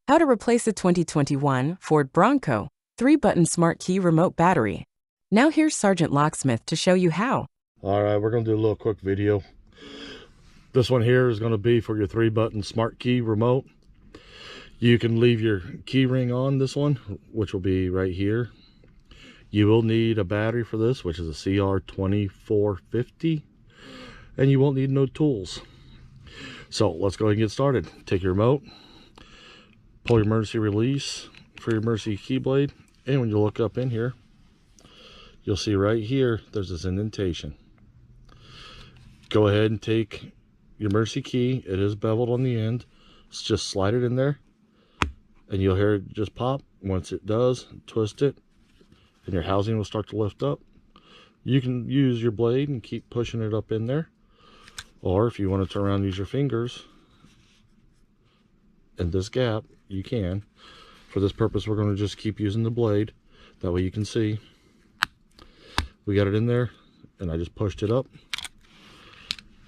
How to replace a 2021 Ford Bronco 3-button smart key remote battery. Now here's Sergeant Locksmith to show you how. Alright, we're going to do a little quick video. This one here is going to be for your 3-button smart key remote. You can leave your key ring on this one, which will be right here. You will need a battery for this, which is a CR2450, and you won't need no tools. So let's go ahead and get started. Take your remote, pull your emergency release for your emergency key blade, and when you look up in here, you'll see right here there's this indentation. Go ahead and take your emergency key. It is beveled on the end. Just slide it in there and you'll hear it just pop. Once it does, twist it and your housing will start to lift up. You can use your blade and keep pushing it up in there, or if you want to turn around and use your fingers in this gap, you can. For this purpose, we're going to just keep using the blade. That way you can see we got it in there, and I just pushed it up.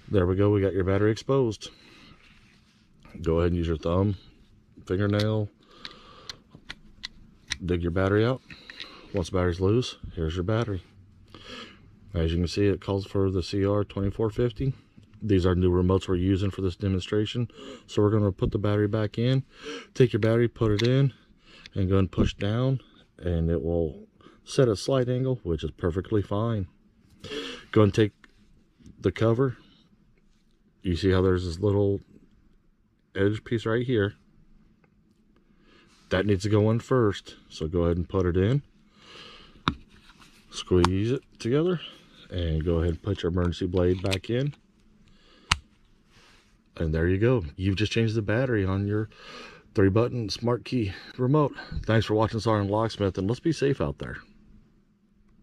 There we go. We got your battery exposed. Go ahead and use your thumb, fingernail, dig your battery out. Once the battery's loose, here's your battery. As you can see, it calls for the CR2450. These are new remotes we're using for this demonstration. So we're going to put the battery back in. Take your battery, put it in, and go and push down, and it will set a slight angle, which is perfectly fine. Go and take the cover. You see how there's this little edge piece right here? That needs to go in first. So go ahead and put it in. Squeeze it together and go ahead and put your emergency blade back in. And there you go. You've just changed the battery on your 3-button smart key remote. Thanks for watching Sergeant Locksmith, and let's be safe out there.